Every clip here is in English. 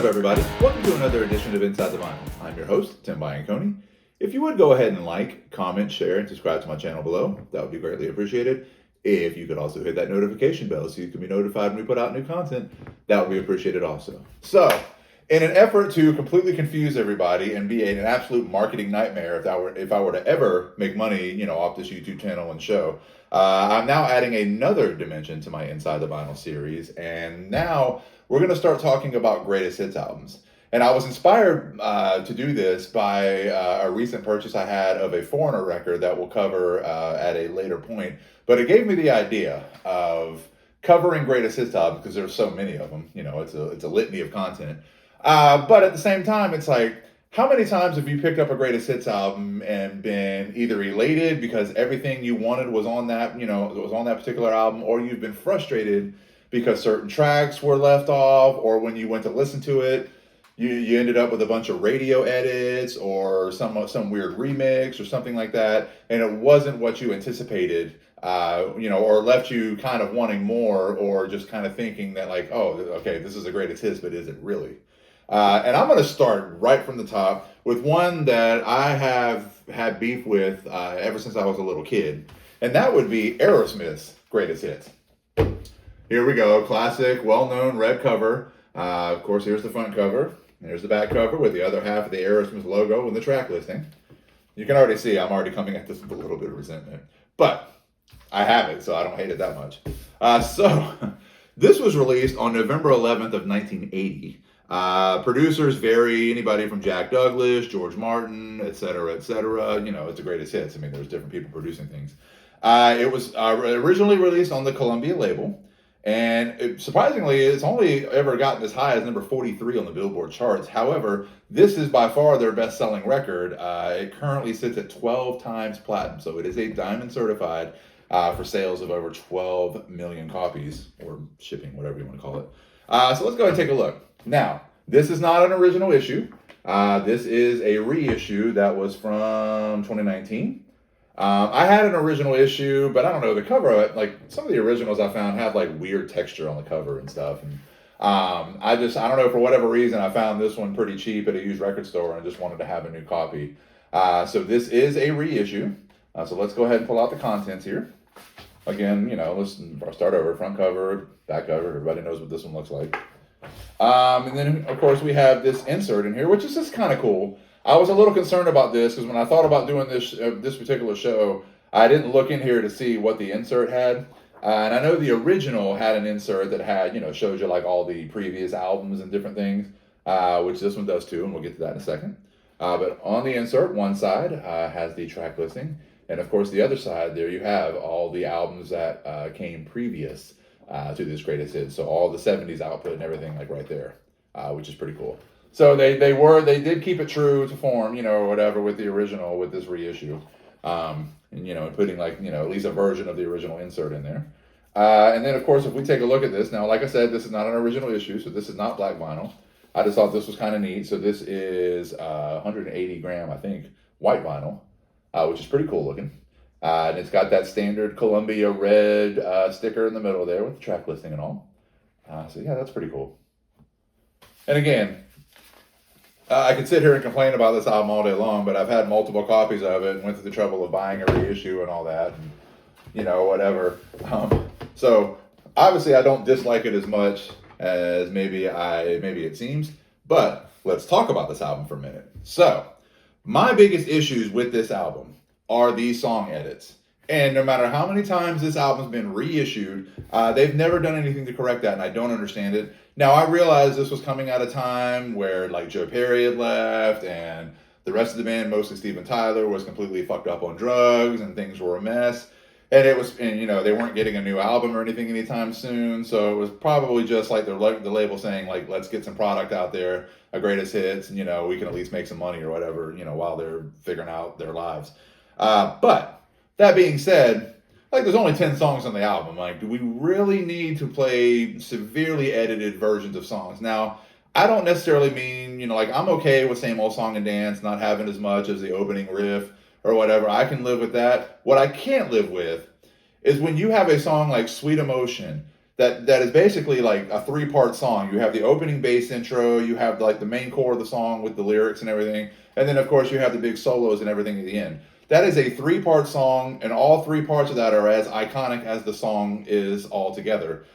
everybody? Welcome to another edition of Inside the Vinyl. I'm your host, Tim Bianconi. If you would go ahead and like, comment, share, and subscribe to my channel below, that would be greatly appreciated. If you could also hit that notification bell so you can be notified when we put out new content, that would be appreciated also. So, in an effort to completely confuse everybody and be an absolute marketing nightmare if I were to ever make money, off this YouTube channel and show, I'm now adding another dimension to my Inside the Vinyl series, and now we're going to start talking about greatest hits albums. And I was inspired to do this by a recent purchase I had of a Foreigner record that we'll cover at a later point. But it gave me the idea of covering greatest hits albums because there's so many of them. It's a litany of content. But at the same time, it's like, how many times have you picked up a greatest hits album and been either elated because everything you wanted was on that, was on that particular album, or you've been frustrated because certain tracks were left off, or when you went to listen to it, you ended up with a bunch of radio edits or some weird remix or something like that, and it wasn't what you anticipated, or left you kind of wanting more, or just kind of thinking that like, oh, okay, this is the greatest hits, but is it really? And I'm going to start right from the top with one that I have had beef with ever since I was a little kid, and that would be Aerosmith's Greatest Hits. Here we go, classic, well-known red cover. Of course, here's the front cover. There's the back cover with the other half of the Aerosmith logo and the track listing. You can already see I'm already coming at this with a little bit of resentment, but I have it, so I don't hate it that much. So this was released on November 11th of 1980. Producers vary, anybody from Jack Douglas, George Martin, etc., etc. It's the greatest hits. I mean, there's different people producing things. It was originally released on the Columbia label. And surprisingly, it's only ever gotten as high as number 43 on the Billboard charts. However, this is by far their best-selling record. It currently sits at 12 times platinum, so it is a diamond certified for sales of over 12 million copies, or shipping, whatever you want to call it. So let's go ahead and take a look. Now, this is not an original issue. This is a reissue that was from 2019. I had an original issue, but I don't know, the cover of it, like some of the originals I found have like weird texture on the cover and stuff. And I don't know, for whatever reason, I found this one pretty cheap at a used record store and just wanted to have a new copy. So this is a reissue. So let's go ahead and pull out the contents here. Again, let's start over. Front cover, back cover, everybody knows what this one looks like. And then, of course, we have this insert in here, which is just kind of cool. I was a little concerned about this because when I thought about doing this particular show, I didn't look in here to see what the insert had. And I know the original had an insert that had, shows you like all the previous albums and different things, which this one does too, and we'll get to that in a second. But on the insert, one side has the track listing, and of course the other side, there you have all the albums that came previous to this greatest hits. So all the 70s output and everything like right there, which is pretty cool. So they did keep it true to form, or whatever with the original, with this reissue, and putting like, at least a version of the original insert in there. And then of course, if we take a look at this now, like I said, this is not an original issue, so this is not black vinyl. I just thought this was kind of neat. So this is 180 gram, I think, white vinyl, which is pretty cool looking. And it's got that standard Columbia red sticker in the middle there with the track listing and all. So yeah, that's pretty cool. And again, I could sit here and complain about this album all day long, but I've had multiple copies of it and went through the trouble of buying a reissue and all that, and, whatever. So obviously I don't dislike it as much as maybe it seems, but let's talk about this album for a minute. So my biggest issues with this album are these song edits. And no matter how many times this album's been reissued, they've never done anything to correct that, and I don't understand it. Now, I realize this was coming at a time where, like, Joe Perry had left, and the rest of the band, mostly Steven Tyler, was completely fucked up on drugs, and things were a mess. And they weren't getting a new album or anything anytime soon, so it was probably just like the label saying, like, let's get some product out there, a greatest hits, and, we can at least make some money or whatever, while they're figuring out their lives. But that being said, like, there's only 10 songs on the album. Like, do we really need to play severely edited versions of songs? Now, I don't necessarily mean, like, I'm okay with Same Old Song and Dance not having as much as the opening riff or whatever. I can live with that. What I can't live with is when you have a song like Sweet Emotion that is basically like a three-part song. You have the opening bass intro, you have like the main core of the song with the lyrics and everything, and then of course you have the big solos and everything at the end. That is a three-part song, and all three parts of that are as iconic as the song is altogether.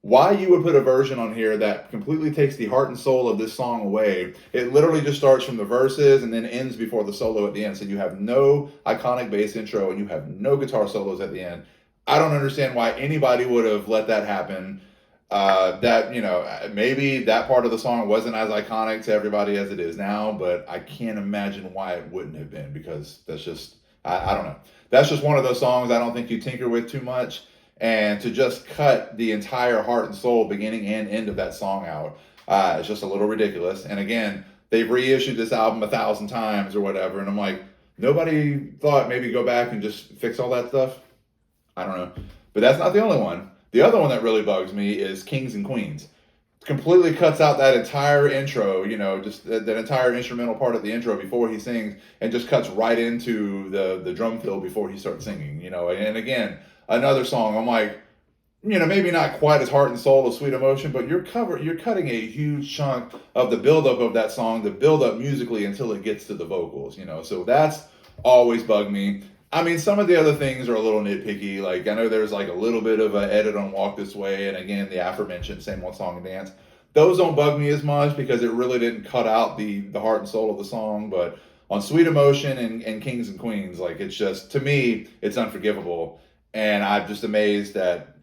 Why you would put a version on here that completely takes the heart and soul of this song away? It literally just starts from the verses and then ends before the solo at the end. So you have no iconic bass intro and you have no guitar solos at the end. I don't understand why anybody would have let that happen. That, maybe that part of the song wasn't as iconic to everybody as it is now, but I can't imagine why it wouldn't have been, because that's just, I don't know. That's just one of those songs I don't think you tinker with too much. And to just cut the entire heart and soul, beginning and end of that song out, is just a little ridiculous. And again, they've reissued this album 1,000 times or whatever, and I'm like, nobody thought maybe go back and just fix all that stuff? I don't know. But that's not the only one. The other one that really bugs me is Kings and Queens. Completely cuts out that entire intro, just that entire instrumental part of the intro before he sings, and just cuts right into the drum fill before he starts singing, And again, another song, I'm like, maybe not quite as heart and soul as Sweet Emotion, but you're cutting a huge chunk of the buildup of that song, the buildup musically until it gets to the vocals, So that's always bugged me. I mean, some of the other things are a little nitpicky. Like, I know there's like a little bit of an edit on Walk This Way, and again, the aforementioned Same Old Song and Dance. Those don't bug me as much because it really didn't cut out the heart and soul of the song. But on Sweet Emotion and Kings and Queens, like, it's just, to me, it's unforgivable. And I'm just amazed that,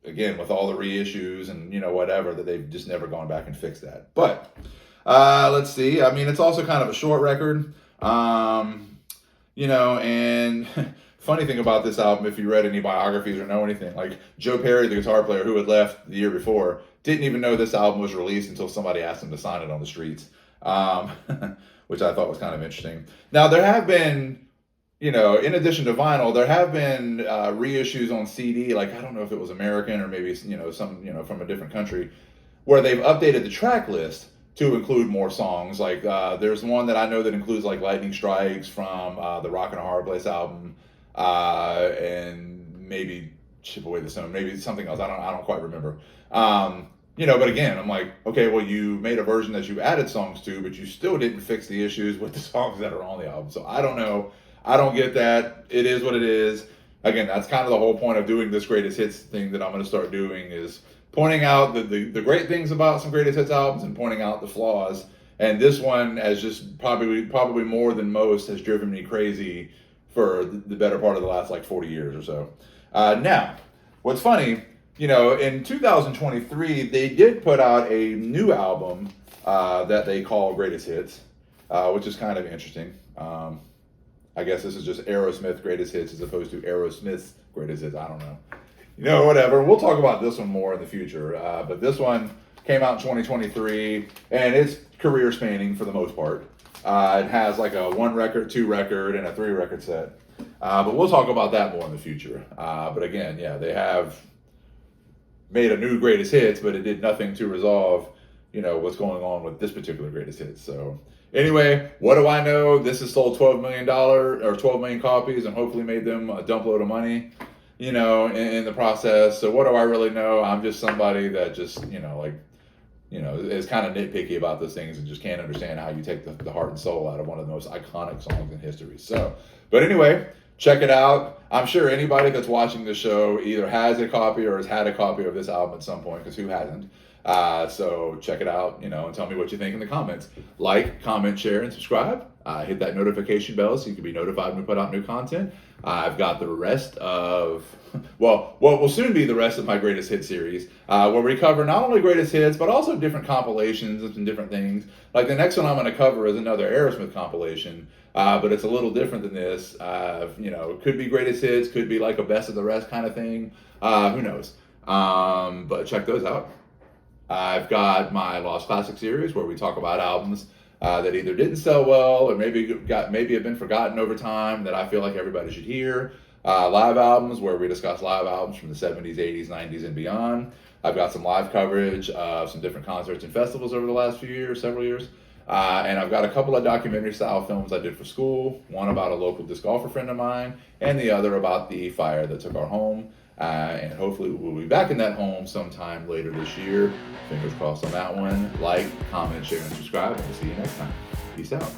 again, with all the reissues and, whatever, that they've just never gone back and fixed that. But let's see. I mean, it's also kind of a short record. And funny thing about this album, if you read any biographies or know anything, like Joe Perry, the guitar player who had left the year before, didn't even know this album was released until somebody asked him to sign it on the streets, which I thought was kind of interesting. Now, there have been, in addition to vinyl, there have been reissues on CD, like, I don't know if it was American or maybe, some, from a different country, where they've updated the track list to include more songs. Like, there's one that I know that includes, like, Lightning Strikes from the Rockin' a Hard Place album, and maybe Chip Away the Stone, maybe something else. I don't quite remember. But again, I'm like, okay, well, you made a version that you added songs to, but you still didn't fix the issues with the songs that are on the album. So I don't know. I don't get that. It is what it is. Again, that's kind of the whole point of doing this greatest hits thing that I'm going to start doing, is pointing out the great things about some greatest hits albums and pointing out the flaws. And this one, as just probably more than most, has driven me crazy for the better part of the last, like, 40 years or so. Now, what's funny, in 2023, they did put out a new album that they call Greatest Hits, which is kind of interesting. I guess this is just Aerosmith Greatest Hits as opposed to Aerosmith's Greatest Hits. I don't know. Whatever. We'll talk about this one more in the future. But this one came out in 2023, and it's career spanning for the most part. It has like a 1 record, 2 record, and a 3 record set. But we'll talk about that more in the future. But again, yeah, they have made a new Greatest Hits, but it did nothing to resolve, what's going on with this particular Greatest Hits. So anyway, what do I know? This has sold $12 million or 12 million copies and hopefully made them a dump load of money, in the process. So what do I really know? I'm just somebody that just, is kind of nitpicky about those things and just can't understand how you take the heart and soul out of one of the most iconic songs in history. So, but anyway, check it out. I'm sure anybody that's watching this show either has a copy or has had a copy of this album at some point, because who hasn't? So check it out, and tell me what you think in the comments. Like, comment, share, and subscribe. Hit that notification bell so you can be notified when we put out new content. I've got the rest of, what will soon be the rest of my Greatest Hits series, where we cover not only Greatest Hits, but also different compilations and some different things. Like, the next one I'm going to cover is another Aerosmith compilation, but it's a little different than this. Could be Greatest Hits, could be like a best of the rest kind of thing. Who knows? But check those out. I've got my Lost Classic series where we talk about albums that either didn't sell well or maybe have been forgotten over time that I feel like everybody should hear. Live albums where we discuss live albums from the 70s, 80s, 90s, and beyond. I've got some live coverage of some different concerts and festivals over the last several years. And I've got a couple of documentary style films I did for school. One about a local disc golfer friend of mine, and the other about the fire that took our home. And hopefully we'll be back in that home sometime later this year. Fingers crossed on that one. Like, comment, share, and subscribe, and we'll see you next time. Peace out.